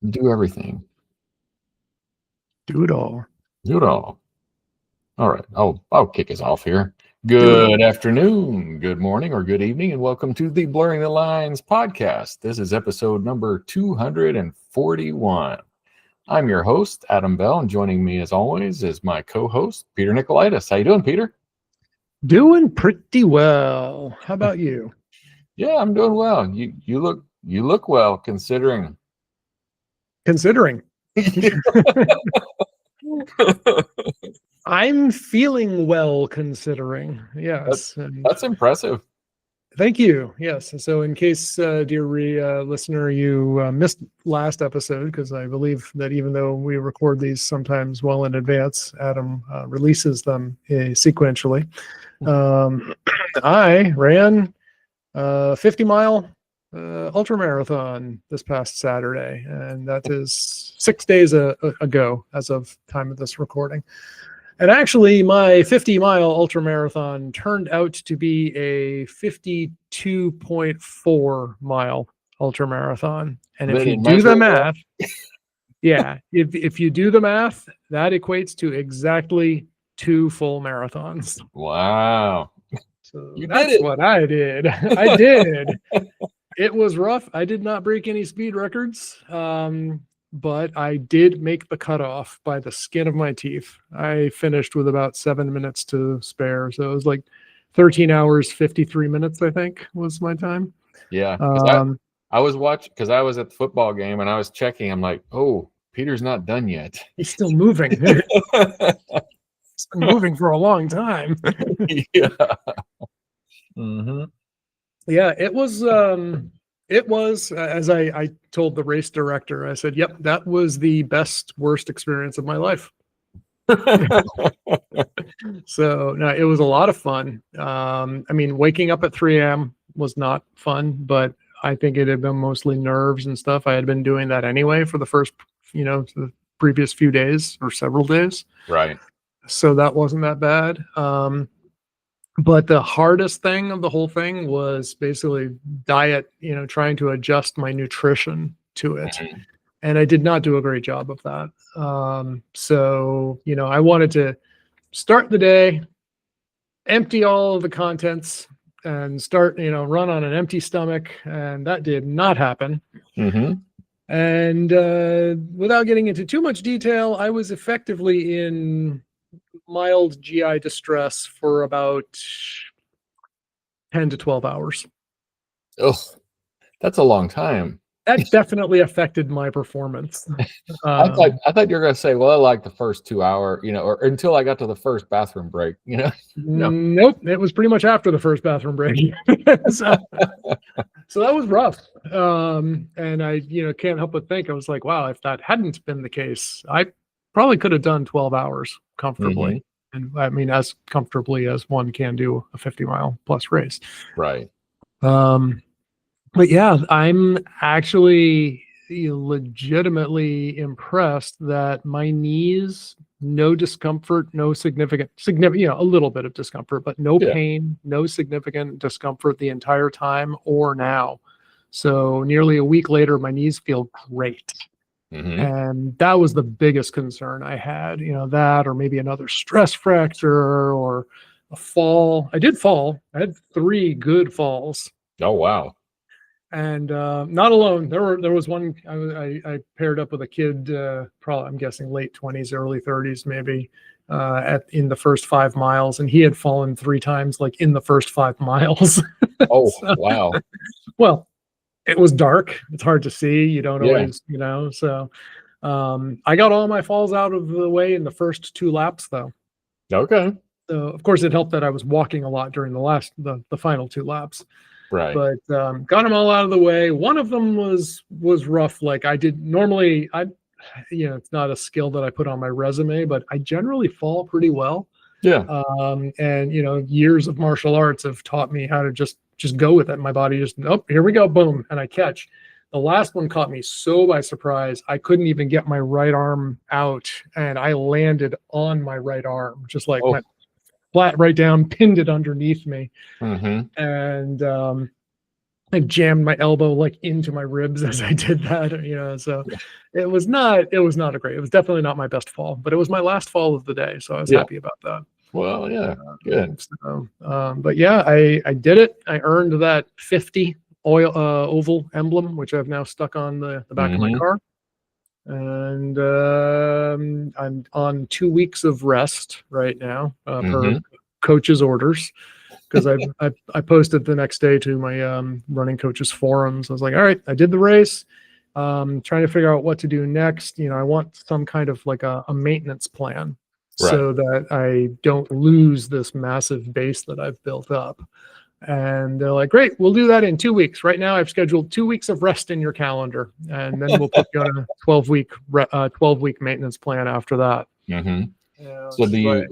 Do everything. Do it all. Do it all. All right. I'll kick us off here. Do it. Good afternoon, good morning, or good evening, and welcome to the Blurring the Lines podcast. This is episode number 241. I'm your host, Adam Bell, and joining me as always is my co-host, Peter Nikolaidis. How you doing, Peter? Doing pretty well. How about you? Yeah, I'm doing well. You look well considering. Considering. I'm feeling well considering. Yes. That's impressive. Thank you. Yes. So in case, dear listener, you missed last episode, because I believe that even though we record these sometimes well in advance, Adam releases them sequentially. I ran a 50-mile ultramarathon this past Saturday, and that is 6 days ago as of time of this recording. And actually, my 50-mile ultramarathon turned out to be a 52.4 mile ultramarathon. And if you do the math, if you do the math, that equates to exactly 2 full marathons. Wow. So that's what I did. I did. It was rough. I did not break any speed records. But I did make the cutoff by the skin of my teeth. I finished with about 7 minutes to spare. So it was like 13 hours, 53 minutes, I think, was my time. Yeah. I was watching, because I was at the football game and I was checking. I'm like, oh, Peter's not done yet. He's still moving. He's been moving for a long time. Yeah. Mm-hmm. Yeah, it was, as I told the race director, I said, yep, that was the best, worst experience of my life. So no, it was a lot of fun. I mean, waking up at 3 a.m. was not fun, but I think it had been mostly nerves and stuff. I had been doing that anyway for the first, the previous few days or several days. Right. So that wasn't that bad. But the hardest thing of the whole thing was basically diet, trying to adjust my nutrition to it. Mm-hmm. And I did not do a great job of that. So, I wanted to start the day, empty all of the contents, and start, run on an empty stomach. And that did not happen. Mm-hmm. And without getting into too much detail, I was effectively in mild GI distress for about 10 to 12 hours. Oh, that's a long time. That definitely affected my performance. I thought you were going to say, well, I like the first 2 hour, or until I got to the first bathroom break, No. Nope. It was pretty much after the first bathroom break. So that was rough. And I, can't help but think, I was like, wow, if that hadn't been the case, I probably could have done 12 hours comfortably. Mm-hmm. And I mean, as comfortably as one can do a 50-mile plus race. Right. But yeah, I'm actually legitimately impressed that my knees, no discomfort, no significant, a little bit of discomfort, but no pain, no significant discomfort the entire time or now. So nearly a week later, my knees feel great. Mm-hmm. And that was the biggest concern I had, that or maybe another stress fracture or a fall. I did fall. I had 3 good falls. Oh, wow. And not alone. There was one, I paired up with a kid, probably, I'm guessing late 20s, early 30s, maybe, in the first 5 miles. And he had fallen 3 times, like in the first 5 miles. Oh, so, wow. Well, it was dark. It's hard to see. You don't always, so I got all my falls out of the way in the first 2 laps, though. Okay. So, of course, it helped that I was walking a lot during the final 2 laps. Right. But got them all out of the way. One of them was rough. Like I did normally, it's not a skill that I put on my resume, but I generally fall pretty well. Yeah. And years of martial arts have taught me how to just go with it. My body just, here we go, boom, and I catch. The last one caught me so by surprise, I couldn't even get my right arm out, and I landed on my right arm, just like went flat right down, pinned it underneath me. Mm-hmm. And I jammed my elbow like into my ribs as I did that, so it was not a great, it was definitely not my best fall, but it was my last fall of the day. So I was Yeah. happy about that. Well, yeah, good. So, but yeah, I did it. I earned that 50 oval emblem, which I've now stuck on the back of my car. And I'm on 2 weeks of rest right now, per coach's orders, because I posted the next day to my running coaches forums. I was like, all right, I did the race. Trying to figure out what to do next. I want some kind of like a maintenance plan, so that I don't lose this massive base that I've built up. And they're like, great, we'll do that in 2 weeks. Right now, I've scheduled 2 weeks of rest in your calendar, and then we'll put you on a 12-week maintenance plan after that. So do you,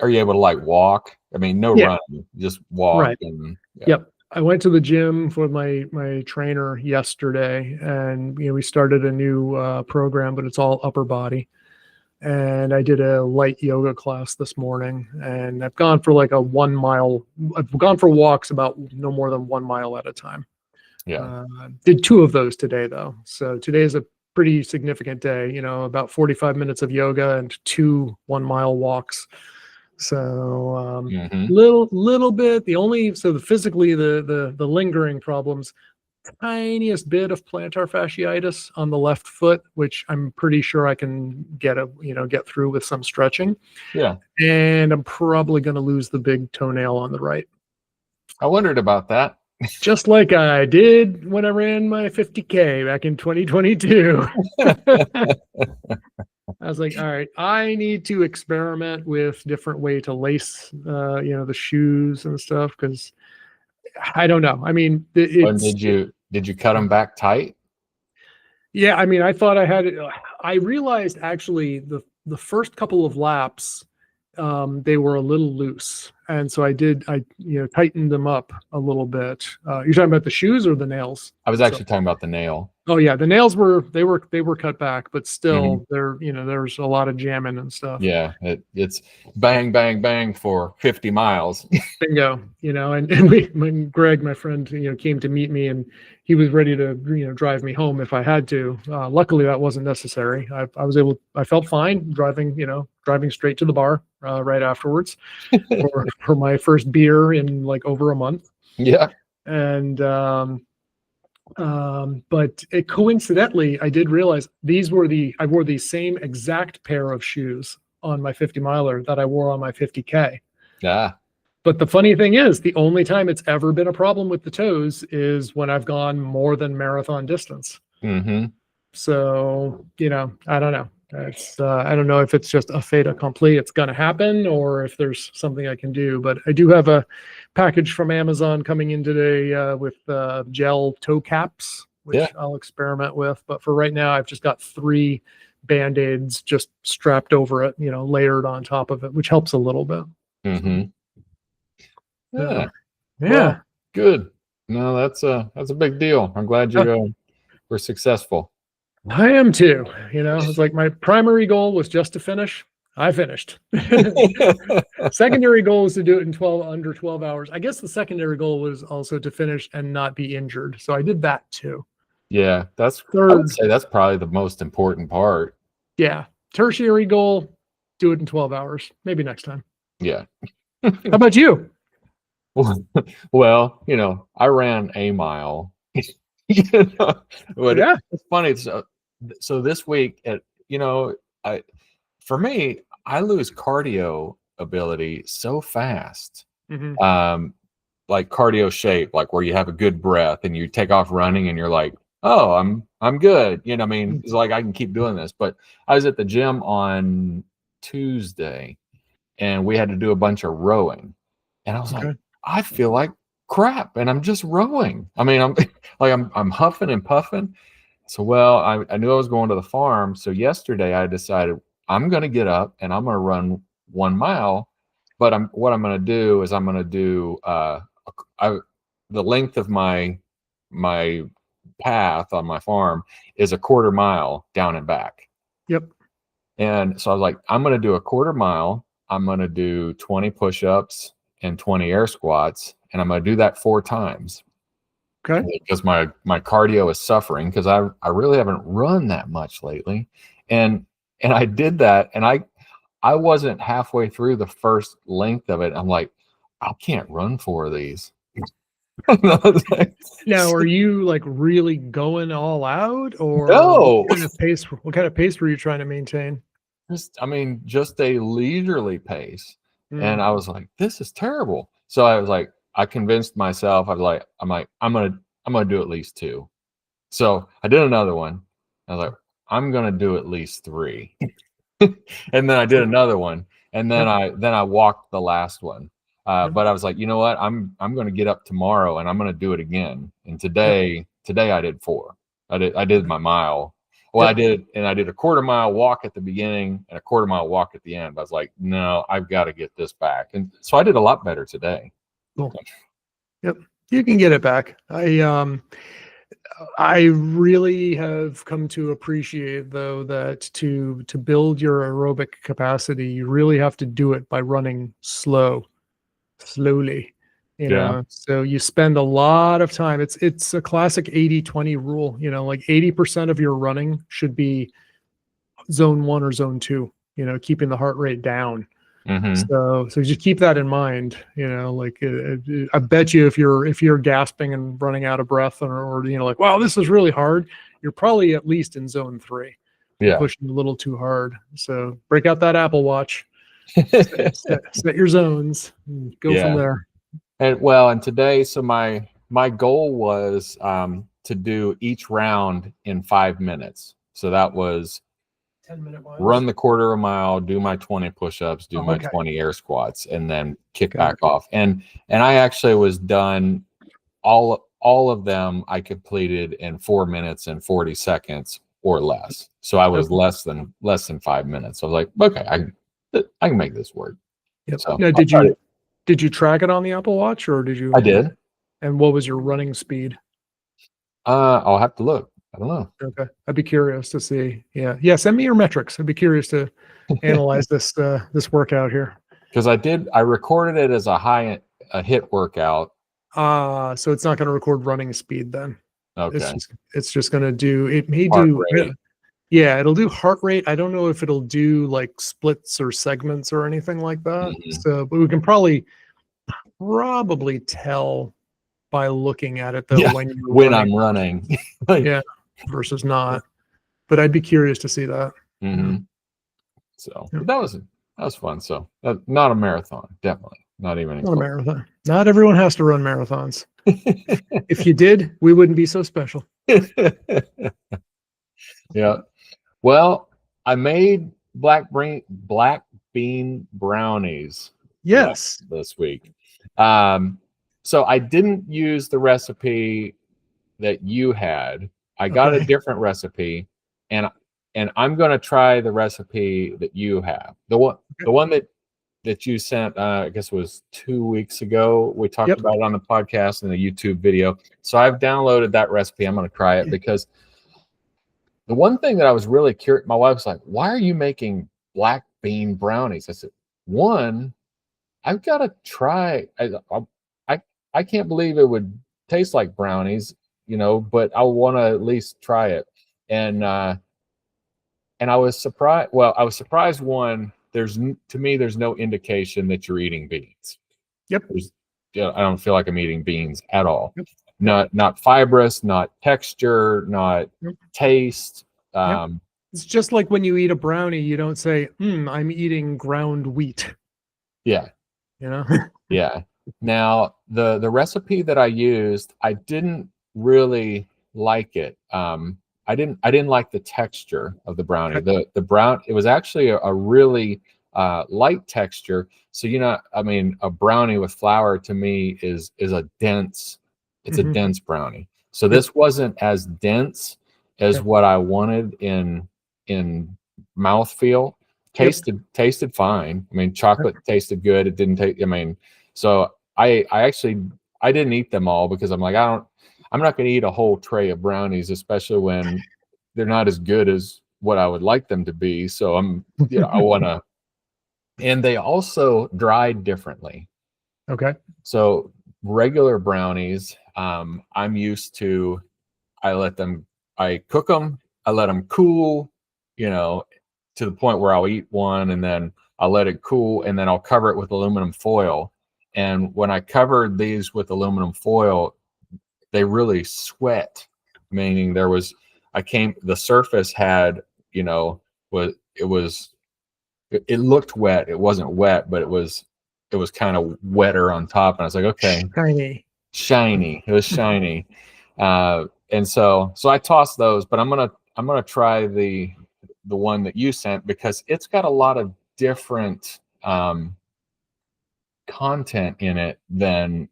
are you able to like walk? I mean, no running, just walk. Right. And, Yep. I went to the gym for my trainer yesterday, and we started a new program, but it's all upper body. And I did a light yoga class this morning, and I've gone for like I've gone for walks about no more than 1 mile at a time. Did 2 of those today though. So today is a pretty significant day, about 45 minutes of yoga and 2 1-mile walks. So little bit, physically the lingering problems, tiniest bit of plantar fasciitis on the left foot, which I'm pretty sure I can get through with some stretching. Yeah. And I'm probably going to lose the big toenail on the right. I wondered about that. Just like I did when I ran my 50K back in 2022. I was like, all right, I need to experiment with different way to lace, the shoes and stuff, because I don't know. I mean, did you cut them back tight? Yeah, I mean, I thought I had it. I realized actually the first couple of laps, they were a little loose, and so I tightened them up a little bit. You're talking about the shoes or the nails? I was actually talking about the nail. Oh yeah, the nails were cut back, but still there's a lot of jamming and stuff. Yeah, it's bang bang bang for 50 miles. Bingo. And when Greg, my friend, came to meet me, and he was ready to drive me home if I had to. Luckily, that wasn't necessary. I felt fine driving straight to the bar right afterwards for my first beer in like over a month. Yeah. And but coincidentally, I did realize I wore the same exact pair of shoes on my 50 miler that I wore on my 50K. Yeah. But the funny thing is, the only time it's ever been a problem with the toes is when I've gone more than marathon distance. So, I don't know. I don't know if it's just a fait accompli, it's going to happen, or if there's something I can do. But I do have a package from Amazon coming in today with gel toe caps, which I'll experiment with. But for right now, I've just got 3 Band-Aids just strapped over it, layered on top of it, which helps a little bit. Yeah. Well, good. No, that's a big deal. I'm glad you were successful. I am too. It's like my primary goal was just to finish. I finished. Secondary goal was to do it in under 12 hours. I guess the secondary goal was also to finish and not be injured. So I did that too. Yeah, I would say that's probably the most important part. Yeah. Tertiary goal, do it in 12 hours. Maybe next time. Yeah. How about you? Well, I ran a mile. But it's funny. So this week, for me, I lose cardio ability so fast. Like cardio shape, like where you have a good breath and you take off running and you're like, oh, I'm good. It's like I can keep doing this. But I was at the gym on Tuesday and we had to do a bunch of rowing. And I was like, I feel like crap and I'm just rowing. I mean, I'm huffing and puffing. So, I knew I was going to the farm. So yesterday I decided I'm going to get up and I'm going to run 1 mile. But what I'm going to do is I'm going to do the length of my path on my farm is a 1/4 mile down and back. Yep. And so I was like, I'm going to do a 1/4 mile. I'm going to do 20 push-ups and 20 air squats. And I'm going to do that 4 times. Okay. because my cardio is suffering because I really haven't run that much lately, and I did that, and I wasn't halfway through the first length of it. I'm like, I can't run 4 of these. Now, are you like really going all out, or No, what kind of pace were you trying to maintain? just a leisurely pace. And Mm, I was like, this is terrible. So I was like, I convinced myself, I'm gonna do at least 2. So I did another one. I was like, I'm gonna do at least 3. And then I did another one, and then yep, I walked the last one. yep, But I was like, you know what? I'm going to get up tomorrow and I'm going to do it again. And yep, today I did 4. I did my mile. Well, yep. I did a quarter mile walk at the beginning and a quarter mile walk at the end. But I was like, no, I've got to get this back. And so I did a lot better today. Cool. Yep. You can get it back. I really have come to appreciate, though, that to build your aerobic capacity, you really have to do it by running slowly. Yeah. So you spend a lot of time. It's a classic 80-20 rule. Like 80% of your running should be zone 1 or zone 2. Keeping the heart rate down. Mm-hmm. So just keep that in mind. Like I bet you if you're gasping and running out of breath, or like, wow, this is really hard, you're probably at least in zone 3. You're Yeah. pushing a little too hard. So break out that Apple Watch, set your zones, and go from there. And today, so my goal was to do each round in 5 minutes. So that was 10-minute miles. Run the quarter of a mile, do my 20 push-ups, do my Okay. 20 air squats, and then kick Okay. back off. And I actually was done all of them. I completed in 4 minutes and 40 seconds or less. So I was less than 5 minutes. So I was like, okay, I can make this work. Yep. So Now, did you track it on the Apple Watch, or did you? I did. And what was your running speed? I'll have to look. I don't know. Okay, I'd be curious to see. Yeah. Send me your metrics. I'd be curious to analyze this workout here. Because I recorded it as a hit workout. So it's not going to record running speed then. Okay. It's just going to do. It may Heart do. rate. Yeah, it'll do heart rate. I don't know if it'll do like splits or segments or anything like that. Mm-hmm. So, but we can probably tell by looking at it, though, when I'm running. Yeah, versus not. But I'd be curious to see that. Mm-hmm. So that was fun. So not a marathon, definitely not even not a marathon. Not everyone has to run marathons. If you did, we wouldn't be so special. Yeah. Well, I made black bean brownies. Yes. This week. So I didn't use the recipe that you had. I got a different recipe, and I'm going to try the recipe that you have. The one that you sent, I guess it was 2 weeks ago. We talked about it on the podcast and the YouTube video. So I've downloaded that recipe. I'm going to try it because the one thing that I was really curious, my wife was like, "Why are you making black bean brownies?" I said, "One, I've got to try. I can't believe it would taste like brownies, but I want to at least try it." And I was surprised. Well, I was surprised. One, to me, there's no indication that you're eating beans. Yep. I don't feel like I'm eating beans at all. Yep. Not fibrous, not texture, not taste. It's just like when you eat a brownie, you don't say, I'm eating ground wheat. Yeah. Yeah. Now, the recipe that I used, I didn't really like it. I didn't like the texture of the brownie. The brown, it was actually a really light texture. So a brownie with flour to me is a dense. It's a dense brownie. So this wasn't as dense as what I wanted in mouthfeel. Tasted fine. I mean, chocolate tasted good. It didn't taste. So I didn't eat them all because I'm like, I'm not going to eat a whole tray of brownies, especially when they're not as good as what I would like them to be. So I want to, and they also dried differently. Okay. So regular brownies, I'm used to, I cook them, I let them cool, to the point where I'll eat one and then I'll let it cool and then I'll cover it with aluminum foil. And when I covered these with aluminum foil, they really sweat, meaning the surface had, it looked wet. It wasn't wet, but it was kind of wetter on top. And I was like, okay, shiny. It was shiny. And so I tossed those, but I'm gonna try the one that you sent because it's got a lot of different content in it than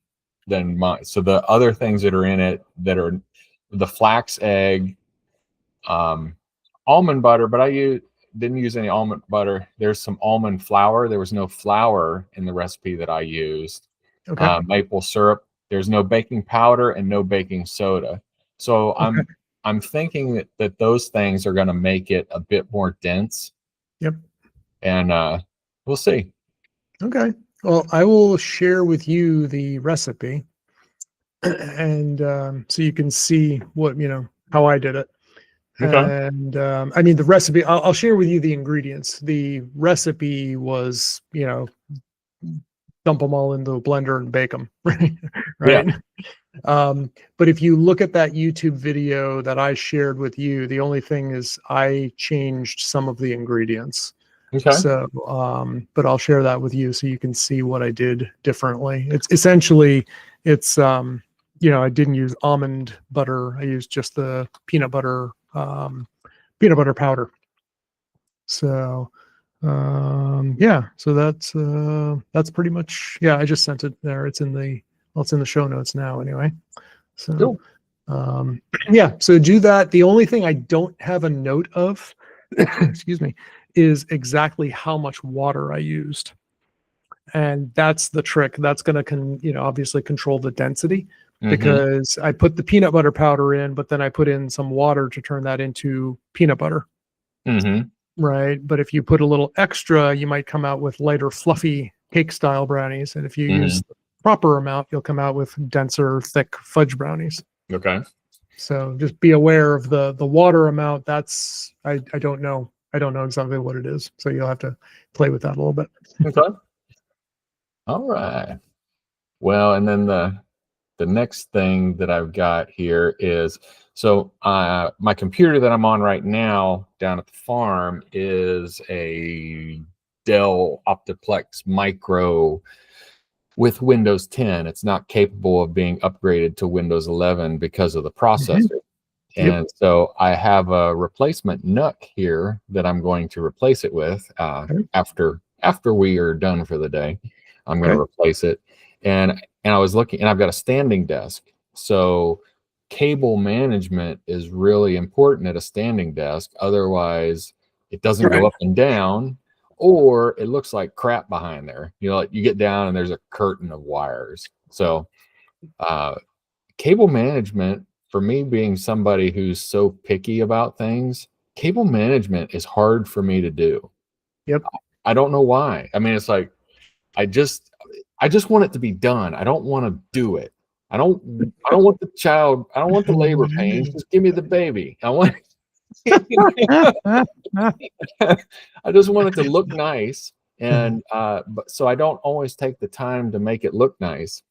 mine. So the other things that are in it that are the flax egg, almond butter, but didn't use any almond butter. There's some almond flour. There was no flour in the recipe that I used. Okay. Maple syrup. There's no baking powder and no baking soda. So Okay. I'm thinking that those things are going to make it a bit more dense. Yep. And we'll see. Okay. Well, I will share with you the recipe, and so you can see what how I did it. Okay. And I mean the recipe. I'll share with you the ingredients. The recipe was dump them all into a blender and bake them, right? Yeah. But if you look at that YouTube video that I shared with you, the only thing is I changed some of the ingredients. Okay. So, but I'll share that with you so you can see what I did differently. It's essentially, I didn't use almond butter. I used just the peanut butter powder. So, so that's pretty much, I just sent it there. It's in the show notes now anyway. So, cool. So do that. The only thing I don't have a note of, excuse me, is exactly how much water I used. And that's the trick. That's going to, obviously control the density, because I put the peanut butter powder in, but then I put in some water to turn that into peanut butter. Right. But if you put a little extra, you might come out with lighter, fluffy cake style brownies. And if you use the proper amount, you'll come out with denser, thick fudge brownies. Okay. So just be aware of the water amount. That's, I don't know. I don't know exactly what it is. So you'll have to play with that a little bit. Okay. All right. Well, and then the next thing that I've got here is, so my computer that I'm on right now down at the farm is a Dell Optiplex Micro with Windows 10. It's not capable of being upgraded to Windows 11 because of the processor. And so I have a replacement NUC here that I'm going to replace it with after we are done for the day. I'm going to replace it. And I was looking, and I've got a standing desk. So cable management is really important at a standing desk. Otherwise, it doesn't go up and down, or it looks like crap behind there. Like you get down and there's a curtain of wires. So cable management, for me being somebody who's so picky about things, cable management is hard for me to do. I don't know why. I mean, it's like, I just want it to be done. I don't want to do it. I don't want the child. I don't want the labor pains. Just give me the baby. I want I just want it to look nice. And but so I don't always take the time to make it look nice.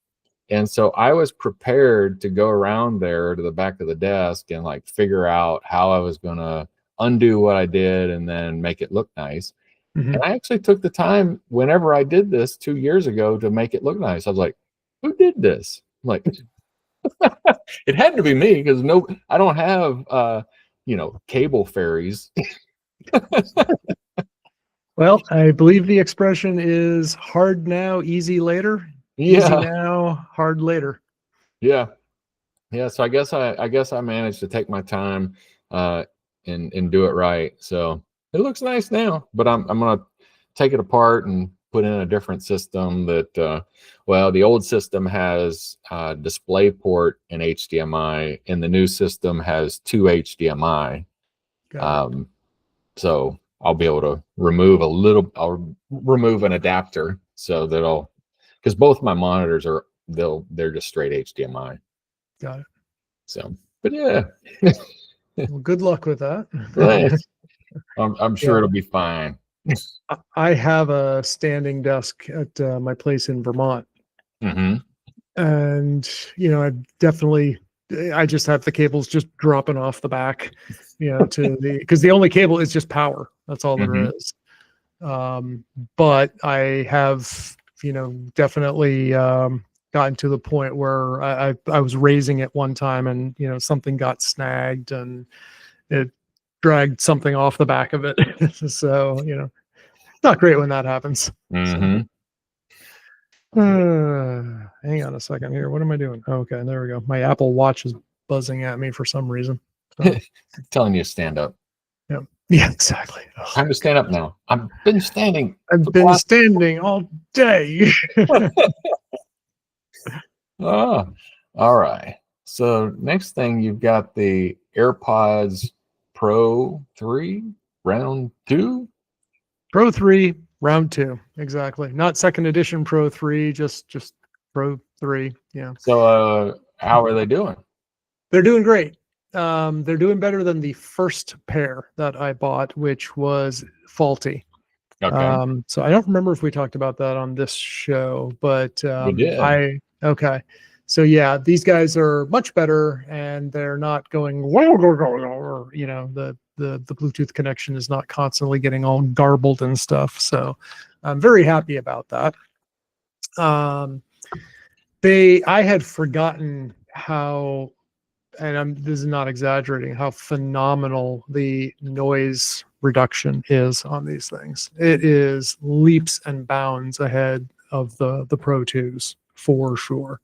And so I was prepared to go around there to the back of the desk and like figure out how I was going to undo what I did and then make it look nice. And I actually took the time whenever I did this 2 years ago to make it look nice. I was like, who did this? I'm like, it had to be me, because I don't have, cable fairies. Well, I believe the expression is hard now, easy later. Yeah. Easy now, hard later. Yeah. So I guess I managed to take my time and do it right. So it looks nice now, but I'm gonna take it apart and put in a different system that the old system has DisplayPort and HDMI, and the new system has 2 HDMI. So I'll be able to remove an adapter, so because both my monitors they're just straight HDMI. Got it. So, but yeah, Well, good luck with that. thanks. I'm sure Yeah. it'll be fine. I have a standing desk at my place in Vermont, Mm-hmm. and I just have the cables just dropping off the back, to because the only cable is just power. That's all there is. But I have, definitely gotten to the point where I was raising it one time, and something got snagged and it dragged something off the back of it. So not great when that happens. Mm-hmm. Hang on a second here. What am I doing? Okay, there we go. My Apple Watch is buzzing at me for some reason. So, Telling you to stand up. yeah, exactly. Time to stand up now. I've been standing. I've been standing all day. Oh, all right. So next thing, you've got the AirPods Pro 3 round 2. Pro 3 round 2, exactly. Not second edition Pro 3, just Pro 3. Yeah. So how are they doing? They're doing great. They're doing better than the first pair that I bought, which was faulty. Okay. So I don't remember if we talked about that on this show, but We did. okay. So yeah, these guys are much better, and they're not going, the Bluetooth connection is not constantly getting all garbled and stuff. So I'm very happy about that. I had forgotten how, and this is not exaggerating, how phenomenal the noise reduction is on these things. It is leaps and bounds ahead of the Pro 2s for sure.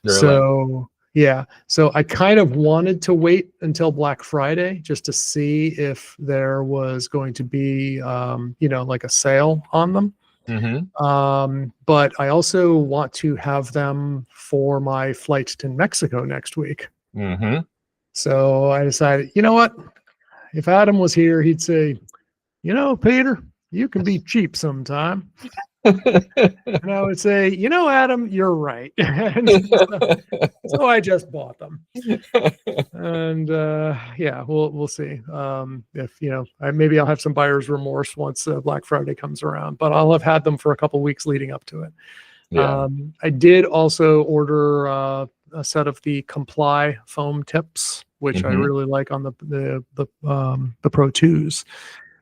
Really? So yeah, so I kind of wanted to wait until Black Friday just to see if there was going to be like a sale on them. But I also want to have them for my flight to Mexico next week. So I decided, you know what? If Adam was here, he'd say, Peter, you can be cheap sometime. And I would say, Adam, you're right. So I just bought them. And yeah, we'll see. If maybe I'll have some buyer's remorse once Black Friday comes around, but I'll have had them for a couple weeks leading up to it. Yeah. I did also order a set of the Comply foam tips, which I really like on the Pro 2s,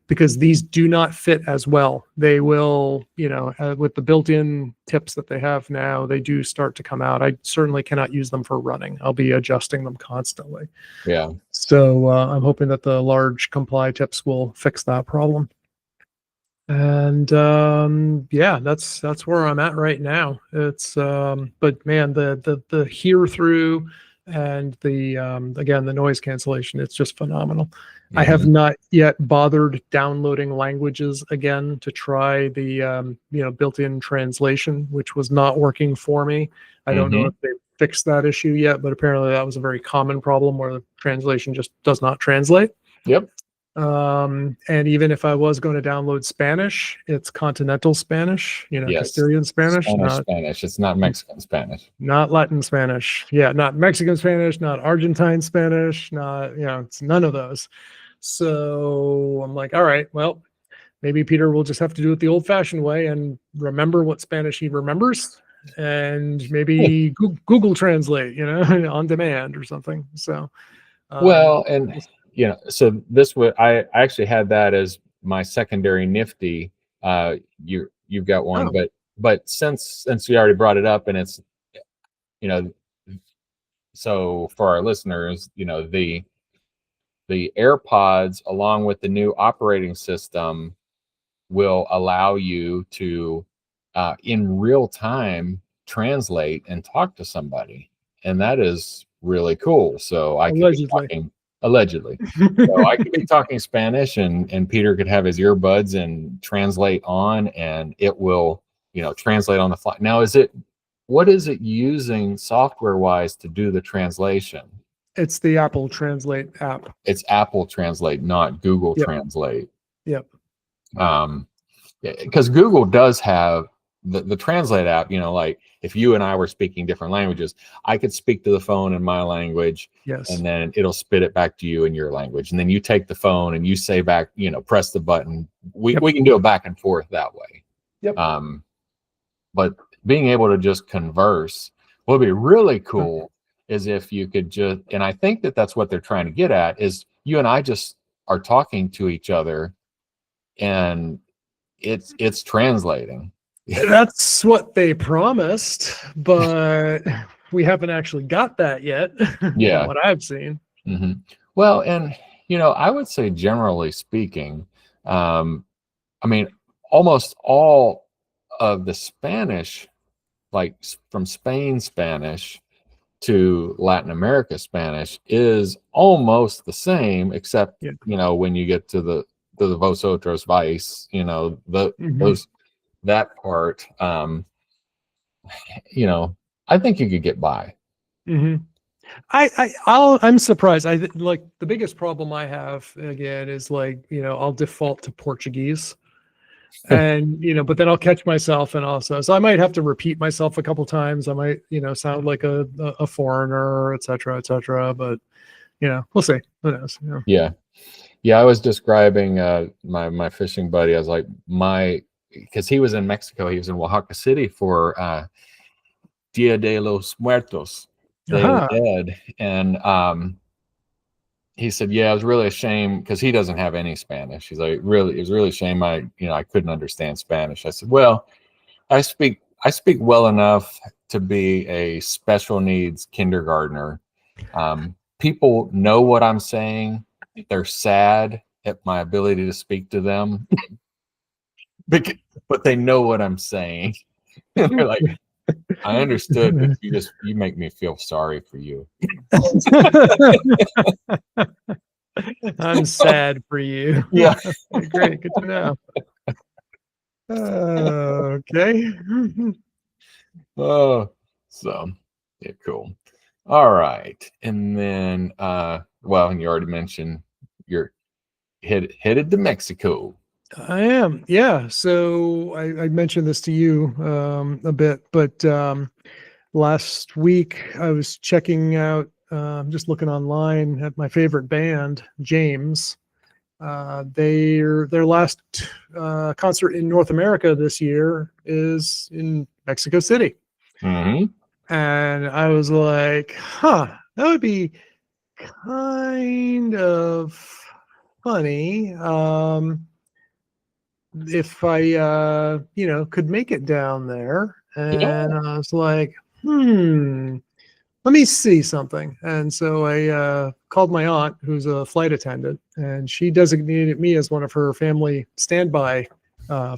because these do not fit as well. They will, with the built-in tips that they have now, they do start to come out. I certainly cannot use them for running. I'll be adjusting them constantly. Yeah. So I'm hoping that the large Comply tips will fix that problem. And yeah, that's where I'm at right now. It's but man, the hear through and the again, the noise cancellation, it's just phenomenal. I have not yet bothered downloading languages again to try the built-in translation, which was not working for me. I don't know if they fixed that issue yet, but apparently that was a very common problem where the translation just does not translate. Yep. And even if I was going to download Spanish, it's continental Spanish, Yes. Castilian Spanish, Spanish. It's not Mexican Spanish. Not Latin Spanish. Yeah, not Mexican Spanish, not Argentine Spanish, not, it's none of those. So I'm like, all right, well, maybe Peter will just have to do it the old-fashioned way and remember what Spanish he remembers, and maybe Google Translate, on demand or something. So, well, and so this would, I actually had that as my secondary Nifty. You've got one, but since you already brought it up, and it's so for our listeners, the AirPods, along with the new operating system, will allow you to in real time translate and talk to somebody, and that is really cool. So I could be talking allegedly. So I could be talking Spanish, and Peter could have his earbuds and translate on, and it will translate on the fly. Now, what is it using software wise to do the translation? It's the Apple Translate app. It's Apple Translate, not Google Translate. Yep. Because Google does have the translate app, like if you and I were speaking different languages, I could speak to the phone in my language, Yes. and then it'll spit it back to you in your language. And then you take the phone and you say back, press the button. We can do it back and forth that way. Yep. But being able to just converse, what would be really cool is if you could just, and I think that's what they're trying to get at, is you and I just are talking to each other and it's translating. That's what they promised, but we haven't actually got that yet. Yeah. From what I've seen. Mm-hmm. Well, and I would say generally speaking, I mean, almost all of the Spanish, like from Spain Spanish to Latin America Spanish, is almost the same, except when you get to the vosotros vais, those that part, I think you could get by. Mm-hmm. I'm surprised. Like the biggest problem I have again is like, I'll default to Portuguese and, but then I'll catch myself and so I might have to repeat myself a couple times. I might, sound like a foreigner, et cetera, but we'll see. Who knows? Yeah. I was describing my fishing buddy as like because he was in Mexico. He was in Oaxaca City for Dia de los Muertos, Day of the Dead. And he said, it was really a shame because he doesn't have any Spanish. He's like, it was really a shame I couldn't understand Spanish. I said, well, I speak well enough to be a special needs kindergartner. People know what I'm saying. They're sad at my ability to speak to them, but they know what I'm saying. And they're like, I understood, but you make me feel sorry for you. I'm sad for you. Yeah. Great. Good to know. Okay. Oh, so yeah, cool. All right. And then and you already mentioned you're headed to Mexico. I am. Yeah. So I mentioned this to you a bit, but last week I was checking out, just looking online at my favorite band, James. Their last concert in North America this year is in Mexico City. Mm-hmm. And I was like, that would be kind of funny if I could make it down there. And I was like, let me see something. And so I called my aunt, who's a flight attendant, and she designated me as one of her family standby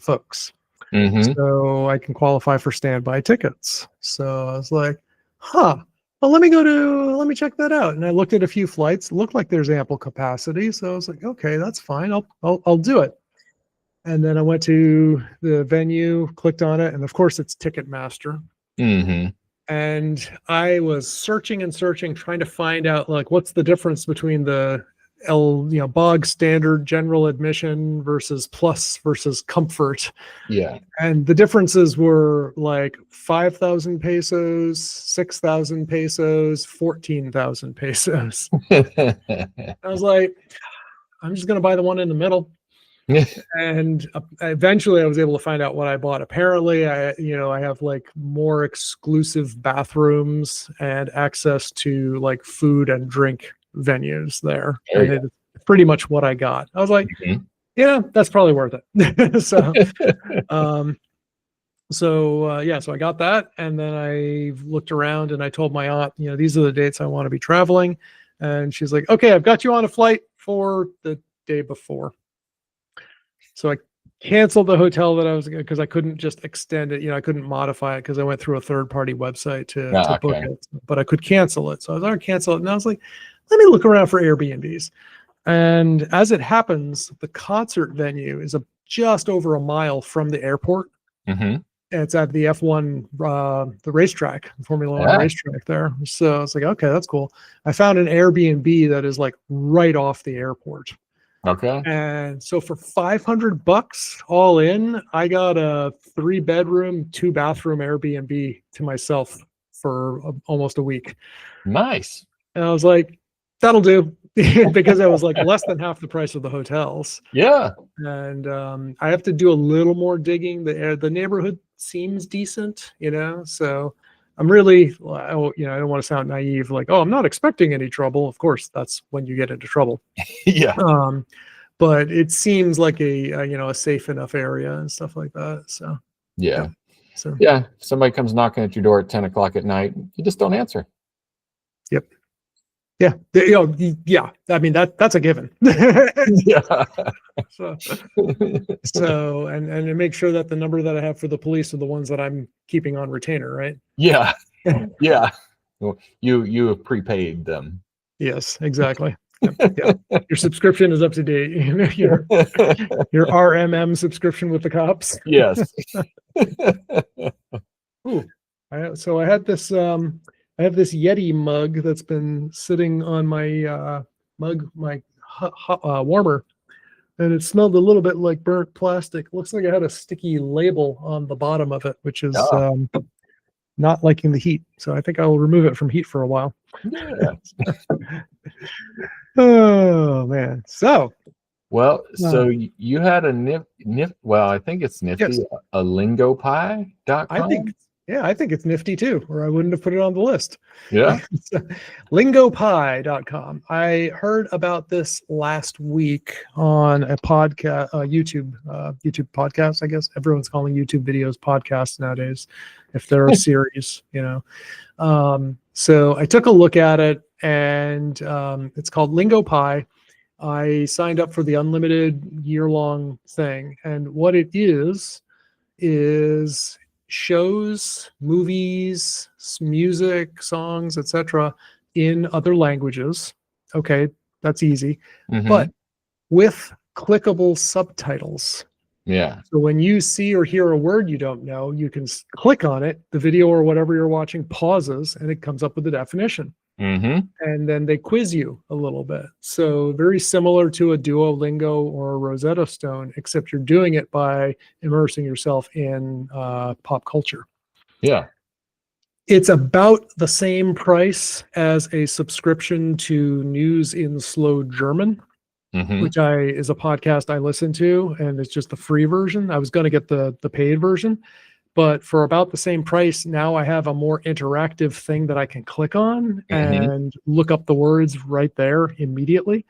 folks. Mm-hmm. So I can qualify for standby tickets. So I was like, well, let me check that out. And I looked at a few flights. It looked like there's ample capacity. So I was like, okay, that's fine. I'll do it. And then I went to the venue, clicked on it, and of course it's Ticketmaster. Mm-hmm. And I was searching, trying to find out like what's the difference between the bog standard general admission versus plus versus comfort. Yeah. And the differences were like 5,000 pesos, 6,000 pesos, 14,000 pesos. I was like, I'm just going to buy the one in the middle. And eventually I was able to find out what I bought. Apparently I have like more exclusive bathrooms and access to like food and drink venues there. And it's pretty much what I got. I was like, yeah, that's probably worth it. So I got that. And then I looked around and I told my aunt, these are the dates I want to be traveling. And she's like, okay, I've got you on a flight for the day before. So I canceled the hotel that I was, because I couldn't just extend it. I couldn't modify it because I went through a third-party website to book it, but I could cancel it. So I was going to cancel it. And I was like, let me look around for Airbnbs. And as it happens, the concert venue is just over a mile from the airport. Mm-hmm. It's at the F1, the racetrack, the Formula One racetrack there. So I was like, okay, that's cool. I found an Airbnb that is like right off the airport. Okay. And so for $500 all in, I got a 3-bedroom, 2-bathroom Airbnb to myself for almost a week. Nice. And I was like, that'll do. Because I was like less than half the price of the hotels. Yeah. And I have to do a little more digging. The neighborhood seems decent, so I'm really, I don't want to sound naive, like, oh, I'm not expecting any trouble. Of course, that's when you get into trouble. Yeah. But it seems like a safe enough area and stuff like that. So Yeah. So Yeah. If somebody comes knocking at your door at 10 o'clock at night, you just don't answer. Yep. Yeah. Yeah. I mean, that's a given. Yeah. So and make sure that the number that I have for the police are the ones that I'm keeping on retainer, right? Yeah. Yeah. Well, you have prepaid them. Yes, exactly. Yep. Your subscription is up to date. your RMM subscription with the cops. Yes. Ooh. So I had this I have this Yeti mug that's been sitting on my warmer, and it smelled a little bit like burnt plastic. Looks like it had a sticky label on the bottom of it, which is not liking the heat. So I think I will remove it from heat for a while. Yeah. Oh man. So you had a well, I think it's Nifty, yes. a lingopie.com. I think it's Nifty too, or I wouldn't have put it on the list. Yeah. Lingopie.com. I heard about this last week on a podcast, YouTube podcast. I guess everyone's calling YouTube videos podcasts nowadays, if they're a series, So I took a look at it, and it's called Lingopie. I signed up for the unlimited year-long thing, and what it is shows, movies, music, songs, etc. in other languages. Okay, that's easy. Mm-hmm. But with clickable subtitles. Yeah. So when you see or hear a word you don't know, you can click on it, the video or whatever you're watching pauses, and it comes up with the definition. Mm-hmm. And then they quiz you a little bit. So very similar to a Duolingo or a Rosetta Stone, except you're doing it by immersing yourself in pop culture. Yeah. It's about the same price as a subscription to News in Slow German, which is a podcast I listen to, and it's just the free version. I was going to get the paid version, but for about the same price, now I have a more interactive thing that I can click on and look up the words right there immediately.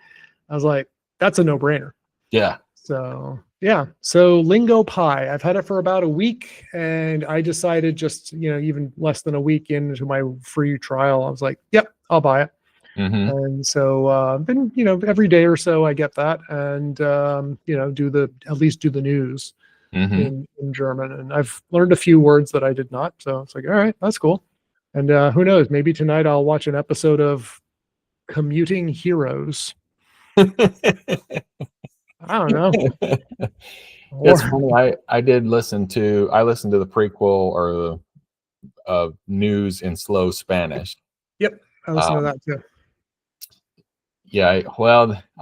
I was like, that's a no-brainer. Yeah. So yeah. So Lingopie, I've had it for about a week, and I decided just, even less than a week into my free trial, I was like, yep, I'll buy it. And so then, every day or so I get that, and at least do the news in German. And I've learned a few words that I did not. So it's like, all right, that's cool. And who knows, maybe tonight I'll watch an episode of Commuting Heroes. I don't know. It's funny. I listened to the prequel or the News in Slow Spanish. Yep. I listened to that too. Yeah. I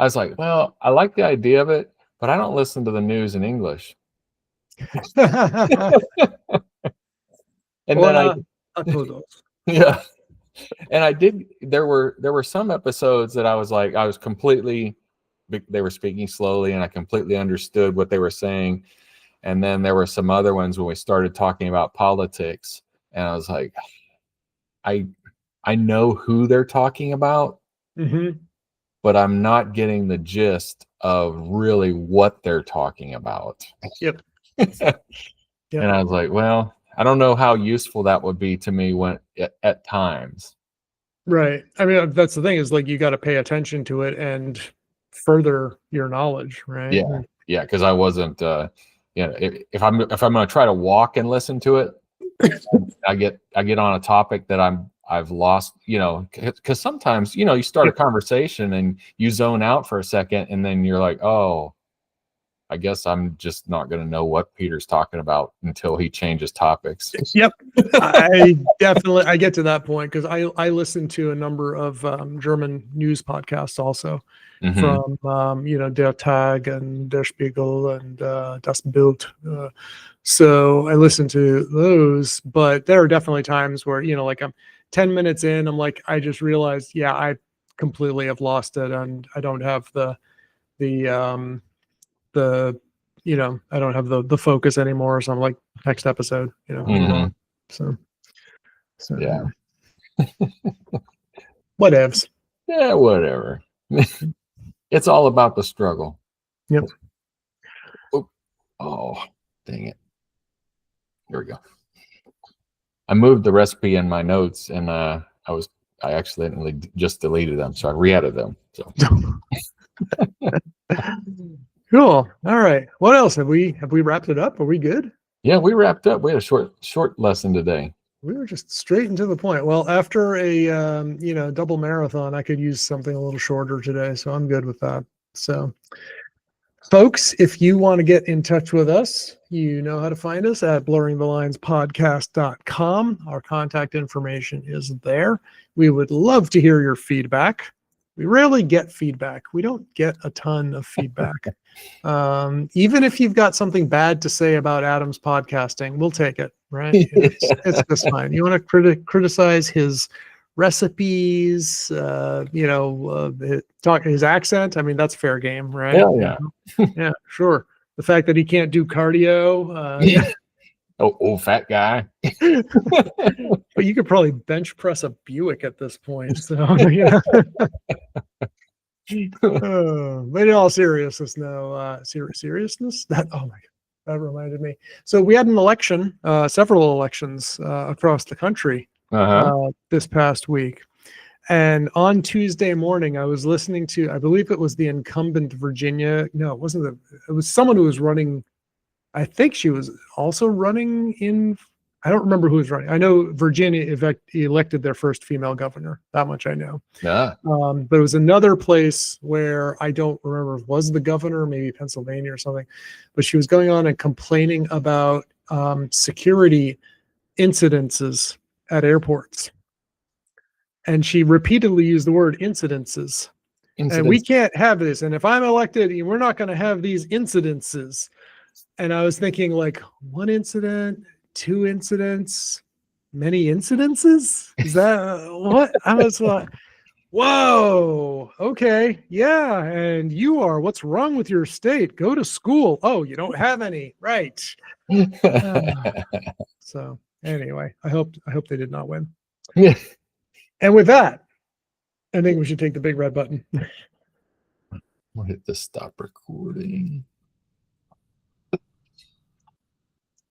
was like, I like the idea of it, but I don't listen to the news in English. And then yeah. And I did, there were some episodes that I was completely, they were speaking slowly and I completely understood what they were saying. And then there were some other ones when we started talking about politics, and I was like, I know who they're talking about, but I'm not getting the gist of really what they're talking about. Yep. And I was like, I don't know how useful that would be to me at times. Right. I mean, that's the thing, is like, you got to pay attention to it and further your knowledge, right? Yeah. Yeah. Cause I wasn't, if I'm going to try to walk and listen to it, I get on a topic that I've lost, cause sometimes, you start a conversation and you zone out for a second and then you're like, oh, I guess I'm just not going to know what Peter's talking about until he changes topics. Yep. I get to that point because I listen to a number of German news podcasts also from Der Tag and Der Spiegel and Das Bild. So I listen to those, but there are definitely times where, like I'm 10 minutes in, I'm like, I just realized, I completely have lost it, and I don't have the I don't have the focus anymore. So I'm like, next episode, move on. So yeah. Whatevs. Yeah, whatever. It's all about the struggle. Yep. Oh, dang it. Here we go. I moved the recipe in my notes, and I accidentally just deleted them, so I re-added them. So cool. All right. What else have we wrapped it up? Are we good? Yeah, we wrapped up. We had a short lesson today. We were just straight and to the point. Well, after a double marathon, I could use something a little shorter today, so I'm good with that. So, folks, if you want to get in touch with us, you know how to find us at blurringthelinespodcast.com. Our contact information is there. We would love to hear your feedback. We rarely get feedback. We don't get a ton of feedback. Even if you've got something bad to say about Adam's podcasting, we'll take it, right? It's just fine. You want to criticize his recipes, talk his accent. I mean, that's fair game, right? Yeah. Yeah, sure. The fact that he can't do cardio. Oh, fat guy. But you could probably bench press a Buick at this point. So, yeah. But in all seriousness, seriousness. Oh my God, that reminded me. So we had an election, several elections across the country this past week, and on Tuesday morning, I was listening to, I believe it was the incumbent Virginia. No, it wasn't. It was someone who was running. I think she was also running in. I don't remember who was running. I know Virginia elected their first female governor. That much I know. Yeah. But it was another place where I don't remember if it was the governor, maybe Pennsylvania or something. But she was going on and complaining about security incidences at airports. And she repeatedly used the word incidences. And we can't have this. And if I'm elected, we're not going to have these incidences. And I was thinking, like, one incident, two incidents, many incidences? Is that what? I was like, whoa, okay, yeah. And what's wrong with your state? Go to school. Oh, you don't have any, right? So anyway, I hope they did not win. Yeah. And with that, I think we should take the big red button. We'll hit the stop recording.